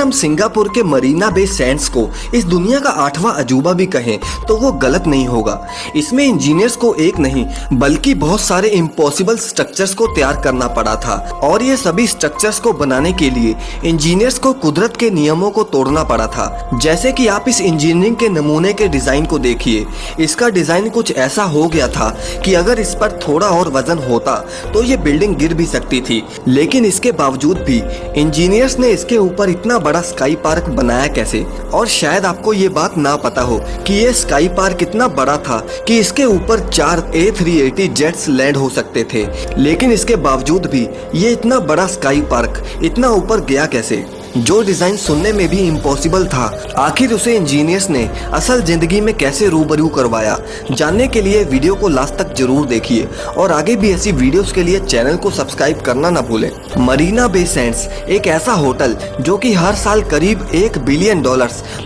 हम सिंगापुर के Marina Bay Sands को इस दुनिया का 8वां अजूबा भी कहें तो वो गलत नहीं होगा। इसमें इंजीनियर्स को एक नहीं बल्कि बहुत सारे इम्पॉसिबल स्ट्रक्चर्स को तैयार करना पड़ा था और ये सभी स्ट्रक्चर्स को बनाने के लिए इंजीनियर्स को कुदरत के नियमों को तोड़ना पड़ा था। जैसे कि आप इस इंजीनियरिंग के नमूने के डिजाइन को देखिए। इसका डिजाइन कुछ ऐसा हो गया था कि अगर इस पर थोड़ा और वजन होता तो ये बिल्डिंग गिर भी सकती थी, लेकिन इसके बावजूद भी इंजीनियर्स ने इसके ऊपर इतना बड़ा स्काई पार्क बनाया कैसे। और शायद आपको ये बात ना पता हो कि ये स्काई पार्क इतना बड़ा था कि इसके ऊपर 4 A380 जेट्स लैंड हो सकते थे, लेकिन इसके बावजूद भी ये इतना बड़ा स्काई पार्क इतना ऊपर गया कैसे। जो डिजाइन सुनने में भी इम्पॉसिबल था, आखिर उसे इंजीनियर्स ने असल जिंदगी में कैसे रूबरू करवाया। जानने के लिए वीडियो को लास्ट तक जरूर देखिए और आगे भी ऐसी वीडियोस के लिए चैनल को सब्सक्राइब करना ना भूलें। मरीना बे सैंड्स एक ऐसा होटल जो कि हर साल करीब $1 बिलियन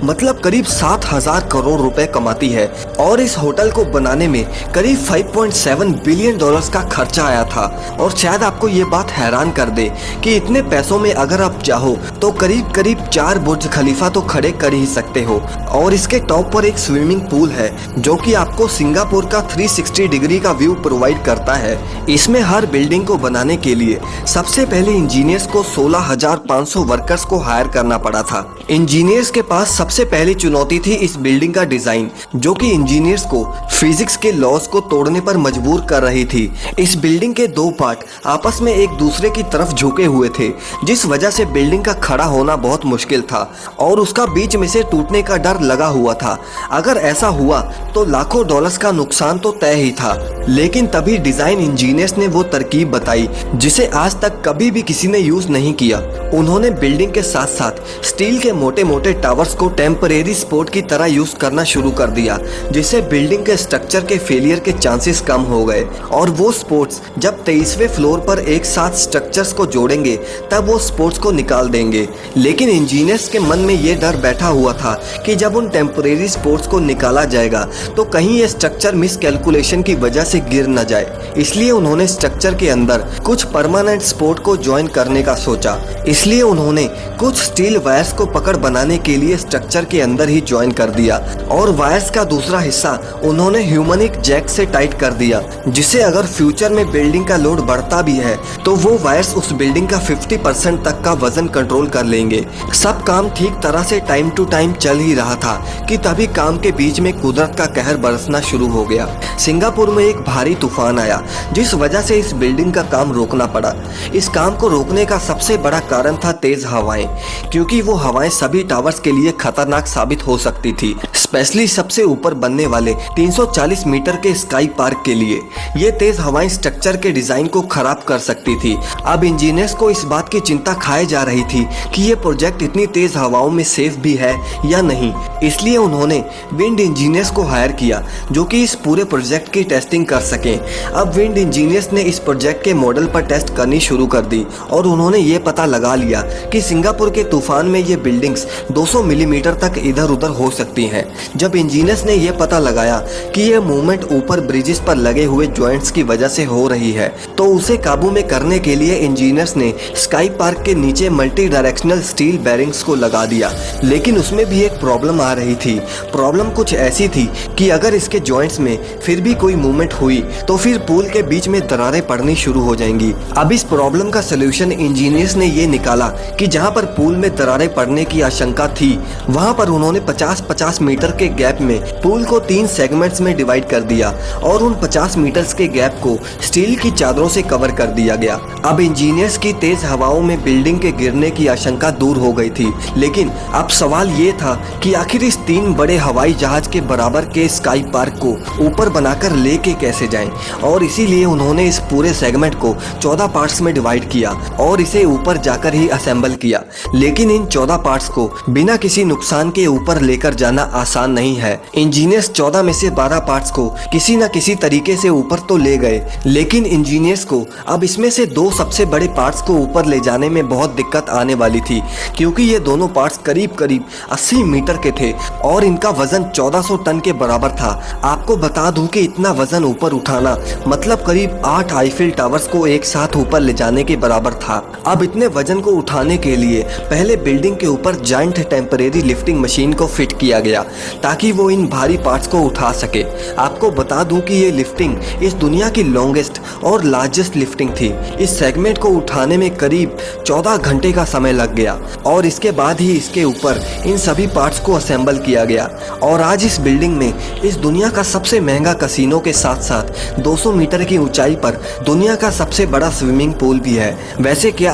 मतलब करीब 7,000 करोड़ रुपए कमाती है और इस होटल को बनाने में करीब $5.7 बिलियन का खर्चा आया था। और शायद आपको ये बात हैरान कर दे कि इतने पैसों में अगर आप चाहो तो करीब 4 बुर्ज खलीफा तो खड़े कर ही सकते हो। और इसके टॉप पर एक स्विमिंग पूल है जो कि आपको सिंगापुर का 360 डिग्री का व्यू प्रोवाइड करता है। इसमें हर बिल्डिंग को बनाने के लिए सबसे पहले इंजीनियर्स को 16,500 वर्कर्स को हायर करना पड़ा था। इंजीनियर्स के पास सबसे पहली चुनौती थी इस बिल्डिंग का डिजाइन, जो कि इंजीनियर्स को फिजिक्स के लॉज को तोड़ने पर मजबूर कर रही थी। इस बिल्डिंग के 2 पार्ट आपस में एक दूसरे की तरफ झुके हुए थे, जिस वजह से बिल्डिंग का खड़ा होना बहुत मुश्किल था और उसका बीच में से टूटने का डर लगा हुआ था। अगर ऐसा हुआ तो लाखों डॉलर्स का नुकसान तो तय ही था। लेकिन तभी डिजाइन इंजीनियर्स ने वो तरकीब बताई जिसे आज तक कभी भी किसी ने यूज नहीं किया। उन्होंने बिल्डिंग के साथ साथ स्टील के मोटे मोटे टावर्स को टेम्परेरी सपोर्ट की तरह यूज करना शुरू कर दिया, जिससे बिल्डिंग के स्ट्रक्चर के फेलियर के चांसेस कम हो गए। और वो सपोर्ट्स जब 23वें फ्लोर पर एक साथ स्ट्रक्चर्स को जोड़ेंगे तब वो सपोर्ट्स को निकाल देंगे। लेकिन इंजीनियर्स के मन में ये डर बैठा हुआ था कि जब उन टेम्परेरी सपोर्ट्स को निकाला जाएगा तो कहीं ये स्ट्रक्चर मिसकैलकुलेशन की वजह से गिर न जाए। इसलिए उन्होंने स्ट्रक्चर के अंदर कुछ परमानेंट सपोर्ट को ज्वाइन करने का सोचा। इसलिए उन्होंने कुछ स्टील वायर्स को पकड़ बनाने के लिए स्ट्रक्चर के अंदर ही ज्वाइन कर दिया और वायर्स का दूसरा हिस्सा उन्होंने ह्यूमनिक जैक से टाइट कर दिया, जिससे अगर फ्यूचर में बिल्डिंग का लोड बढ़ता भी है तो वो वायर्स उस बिल्डिंग का 50% तक का वजन कंट्रोल कर लेंगे। सब काम ठीक तरह से टाइम टू टाइम चल ही रहा था कि तभी काम के बीच में कुदरत का कहर बरसना शुरू हो गया। सिंगापुर में एक भारी तूफान आया, जिस वजह से इस बिल्डिंग का काम रोकना पड़ा। इस काम को रोकने का सबसे बड़ा कारण था तेज हवाएं, क्योंकि वो हवाएं सभी टावर्स के लिए खतरनाक साबित हो सकती थी, स्पेशली सबसे ऊपर बनने वाले 340 मीटर के स्काई पार्क के लिए। ये तेज हवाएं स्ट्रक्चर के डिजाइन को खराब कर सकती थी। अब इंजीनियर्स को इस बात की चिंता खाए जा रही थी कि ये प्रोजेक्ट इतनी तेज हवाओं में सेफ भी है या नहीं। इसलिए उन्होंने विंड इंजीनियर्स को हायर किया जो कि इस पूरे प्रोजेक्ट की टेस्टिंग कर सकें। अब विंड इंजीनियर्स ने इस प्रोजेक्ट के मॉडल पर टेस्ट करनी शुरू कर दी और उन्होंने ये पता लगा लिया कि सिंगापुर के तूफान में ये बिल्डिंग्स 200 मिलीमीटर तक इधर उधर हो सकती हैं। जब इंजीनियर्स ने यह पता लगाया कि ये मूवमेंट ऊपर ब्रिजेस पर लगे हुए जॉइंट्स की वजह से हो रही है, तो उसे काबू में करने के लिए इंजीनियर्स ने स्काई पार्क के नीचे मल्टी डायरेक्शनल स्टील बेरिंग्स को लगा दिया। लेकिन उसमें भी एक प्रॉब्लम आ रही थी। प्रॉब्लम कुछ ऐसी थी कि अगर इसके जॉइंट्स में फिर भी कोई मूवमेंट हुई तो फिर पूल के बीच में दरारें पड़नी शुरू हो जाएंगी। अब इस प्रॉब्लम का सलूशन इंजीनियर्स ने ये निकाला कि जहां पर पूल में दरारें पड़ने की आशंका थी, वहां पर उन्होंने 50-50 मीटर के गैप में पूल को 3 सेगमेंट्स में डिवाइड कर दिया और उन 50 मीटर्स के गैप को स्टील की चादरों से कवर कर दिया गया। अब इंजीनियर्स की तेज हवाओं में बिल्डिंग के गिरने की आशंका दूर हो गई थी। लेकिन अब सवाल ये था कि आखिर इस 3 बड़े हवाई जहाज के बराबर के स्काई पार्क को ऊपर बनाकर लेके कैसे जाएं। और इसीलिए उन्होंने इस पूरे सेगमेंट को 14 पार्ट्स में डिवाइड किया और इसे ऊपर जाकर ही असेंबल किया। लेकिन इन 14 पार्ट्स को बिना किसी नुकसान के ऊपर लेकर जाना आसान नहीं है। इंजीनियर्स 14 में से 12 पार्ट्स को किसी न किसी तरीके से ऊपर तो ले गए, लेकिन इंजीनियर्स को अब इसमें से 2 सबसे बड़े पार्ट्स को ऊपर ले जाने में बहुत दिक्कत आने वाली थी, क्योंकि ये दोनों पार्ट्स करीब 80 मीटर के थे थे और इनका वजन 1400 टन के बराबर था। आपको बता दूं कि इतना वजन ऊपर उठाना मतलब करीब 8 आईफिल टावर्स को एक साथ ऊपर ले जाने के बराबर था। अब इतने वजन को उठाने के लिए पहले बिल्डिंग के ऊपर जायंट टेम्परेरी लिफ्टिंग मशीन को फिट किया गया ताकि वो इन भारी पार्ट्स को उठा सके। आपको बता दूं कि ये लिफ्टिंग इस दुनिया की लॉन्गेस्ट और लार्जेस्ट लिफ्टिंग थी। इस सेगमेंट को उठाने में करीब 14 घंटे का समय लग गया और इसके बाद ही इसके ऊपर इन सभी पार्ट्स को असेंबल किया गया। और आज इस बिल्डिंग में इस दुनिया का सबसे महंगा कसिनो के साथ साथ 200 मीटर की ऊंचाई पर दुनिया का सबसे बड़ा स्विमिंग पूल भी है। वैसे क्या